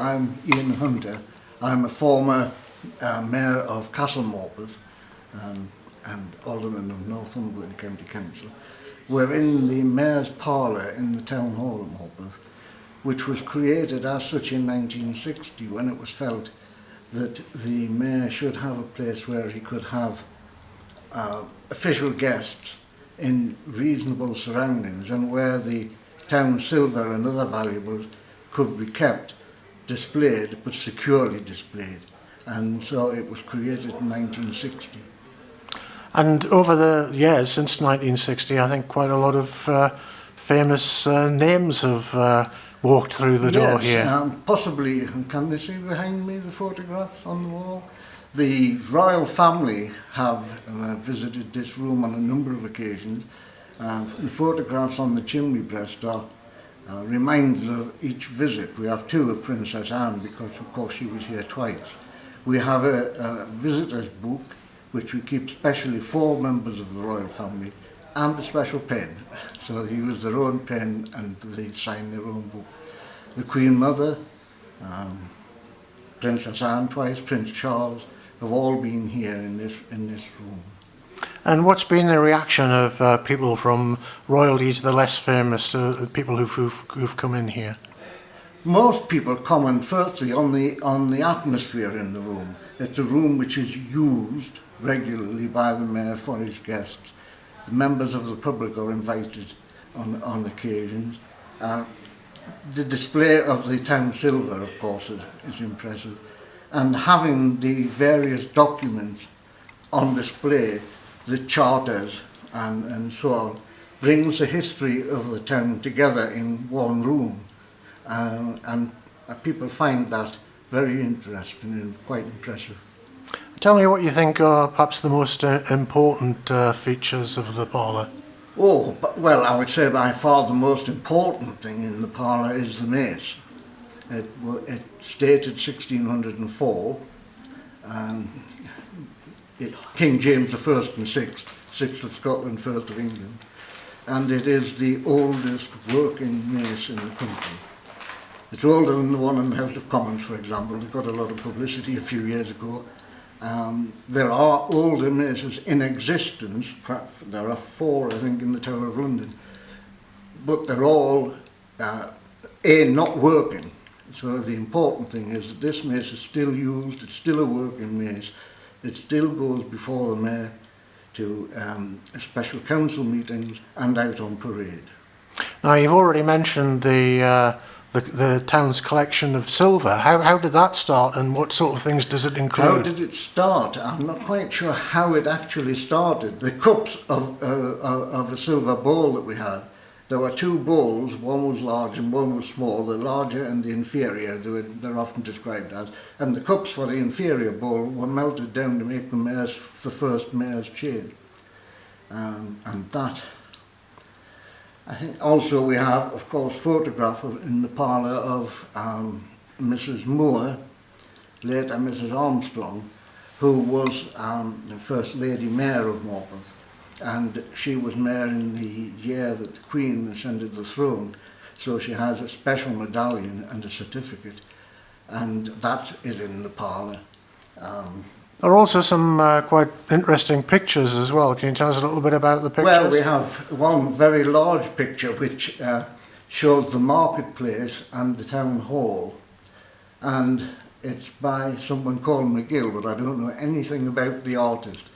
I'm Ian Hunter. I'm a former Mayor of Castle Morpeth and Alderman of Northumberland County Council. We're in the Mayor's Parlour in the Town Hall of Morpeth, which was created as such in 1960 when it was felt that the Mayor should have a place where he could have official guests in reasonable surroundings and where the town silver and other valuables could be kept displayed, but securely displayed. And so it was created in 1960. And over the years, since 1960, I think quite a lot of famous names have walked through the door here. Yes, possibly, can they see behind me the photographs on the wall? The royal family have visited this room on a number of occasions. The photographs on the chimney breast are reminders of each visit. We have two of Princess Anne because of course she was here twice. We have a visitor's book which we keep specially for members of the royal family, and a special pen, so they use their own pen and they sign their own book. The Queen Mother, Princess Anne twice, Prince Charles have all been here in this room. And what's been the reaction of people from royalty to the less famous, people who've come in here? Most people comment firstly on the atmosphere in the room. It's a room which is used regularly by the Mayor for his guests. The members of the public are invited on occasions. The display of the town silver, of course, is impressive. And having the various documents on display, the charters and so on, brings the history of the town together in one room. And people find that very interesting and quite impressive. Tell me what you think are perhaps the most important features of the parlour. Oh, well, I would say by far the most important thing in the parlour is the mace. It dated 1604. King James I and sixth of Scotland, first of England, and it is the oldest working mace in the country. It's older than the one in the House of Commons, for example. It got a lot of publicity a few years ago. There are older maces in existence. There are 4, I think, in the Tower of London, but they're all not working. So the important thing is that this mace is still used. It's still a working mace. It still goes before the Mayor to special council meetings and out on parade. Now, you've already mentioned the town's collection of silver. How did that start, and what sort of things does it include? How did it start? I'm not quite sure how it actually started. The cups of a silver bowl that we had, there were 2 bowls, one was large and one was small, the larger and the inferior, they're often described as, and the cups for the inferior bowl were melted down to make the first Mayor's chain. And that, I think also we have, of course, photograph in the parlour of Mrs. Moore, later Mrs. Armstrong, who was the First Lady Mayor of Morpeth. And she was Mayor in the year that the Queen ascended the throne, so she has a special medallion and a certificate, and that is in the parlour. There are also some quite interesting pictures as well. Can you tell us a little bit about the pictures? Well, we have one very large picture which shows the marketplace and the town hall, and it's by someone called McGill, but I don't know anything about the artist.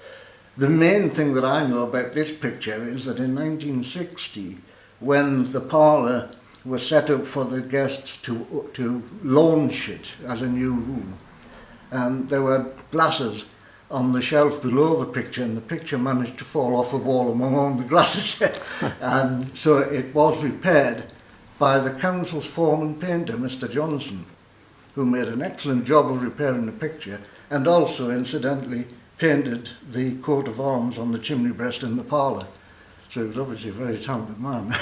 The main thing that I know about this picture is that in 1960, when the parlour was set up for the guests to launch it as a new room, there were glasses on the shelf below the picture, and the picture managed to fall off the wall among all the glasses. And so it was repaired by the council's foreman painter, Mr. Johnson, who made an excellent job of repairing the picture, and also, incidentally, painted the coat of arms on the chimney breast in the parlour. So he was obviously a very talented man.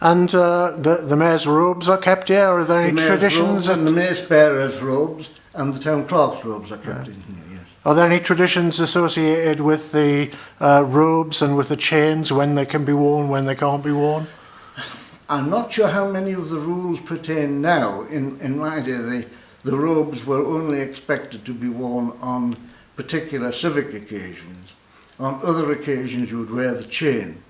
And the Mayor's robes are kept here? Are there any traditions? And the Mayor's bearer's robes and the town clerk's robes are kept in here, yes. Are there any traditions associated with the robes and with the chains, when they can be worn, when they can't be worn? I'm not sure how many of the rules pertain now. In my day, the robes were only expected to be worn on particular civic occasions. On other occasions, you would wear the chain.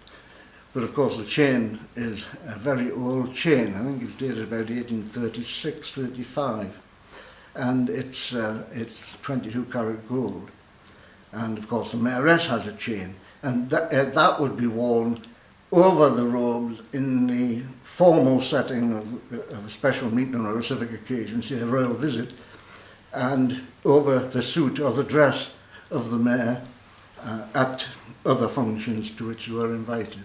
But of course, the chain is a very old chain. I think it's dated about 1836, 35. And it's 22 carat gold. And of course, the mayoress has a chain. And that would be worn over the robes in the formal setting of a special meeting or a civic occasion, say a royal visit, and over the suit or the dress of the mayor at other functions to which you were invited.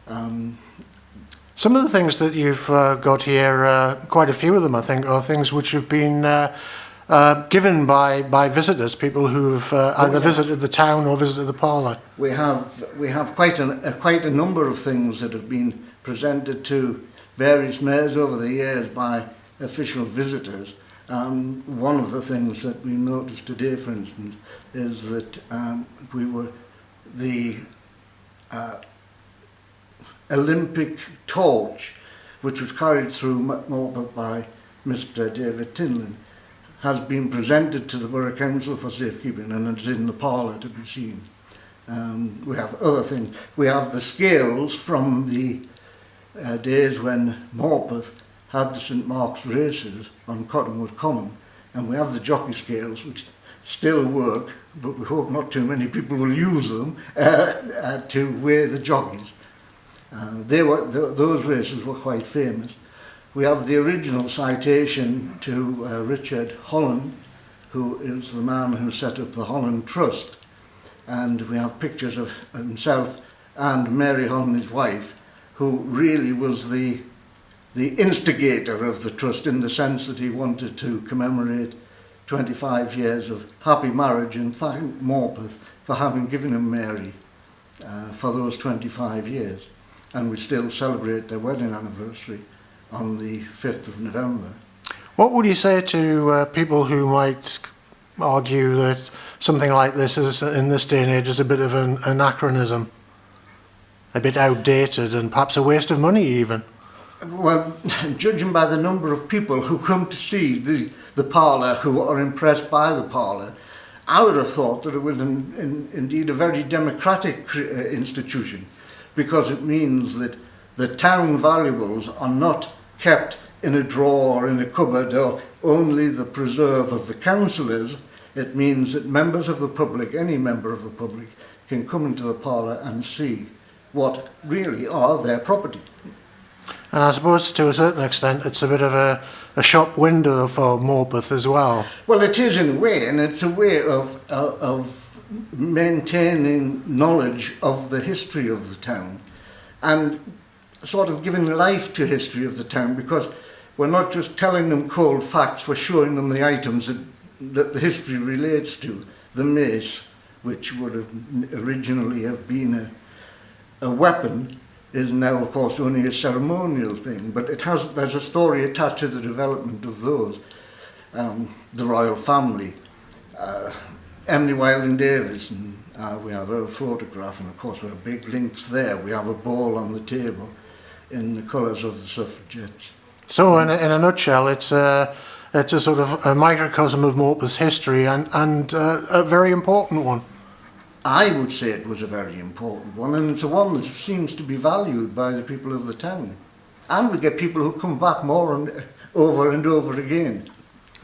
Some of the things that you've got here, quite a few of them I think, are things which have been given by visitors, people who've either visited the town or visited the parlour. We have quite a number of things that have been presented to various mayors over the years by official visitors. One of the things that we noticed today, for instance, is that the Olympic torch, which was carried through Morpeth by Mr. David Tinlin, has been presented to the Borough Council for safekeeping, and it's in the parlour to be seen. We have other things. We have the scales from the days when Morpeth had the St Mark's races on Collingwood Common, and we have the jockey scales which still work, but we hope not too many people will use them to weigh the jockeys. Those races were quite famous. We have the original citation to Richard Holland, who is the man who set up the Holland Trust, and we have pictures of himself and Mary Holland, his wife, who really was the instigator of the trust, in the sense that he wanted to commemorate 25 years of happy marriage and thank Morpeth for having given him Mary for those 25 years. And we still celebrate their wedding anniversary on the 5th of November. What would you say to people who might argue that something like this is, in this day and age, is a bit of an anachronism, a bit outdated, and perhaps a waste of money even? Well, judging by the number of people who come to see the parlour, who are impressed by the parlour, I would have thought that it was indeed a very democratic institution, because it means that the town valuables are not kept in a drawer or in a cupboard or only the preserve of the councillors. It means that members of the public, any member of the public, can come into the parlour and see what really are their property. And I suppose to a certain extent it's a bit of a shop window for Morpeth as well. Well, it is in a way, and it's a way of maintaining knowledge of the history of the town and sort of giving life to history of the town, because we're not just telling them cold facts, we're showing them the items that the history relates to. The mace, which would have originally have been a weapon, is now of course only a ceremonial thing, but there's a story attached to the development of those. The royal family, Emily Wilding Davis, and we have her photograph, and of course there are big links there. We have a ball on the table in the colours of the suffragettes. So in a nutshell, it's a sort of a microcosm of Morpeth's history, and a very important one. I would say it was a very important one, and it's a one that seems to be valued by the people of the town. And we get people who come back more and over again.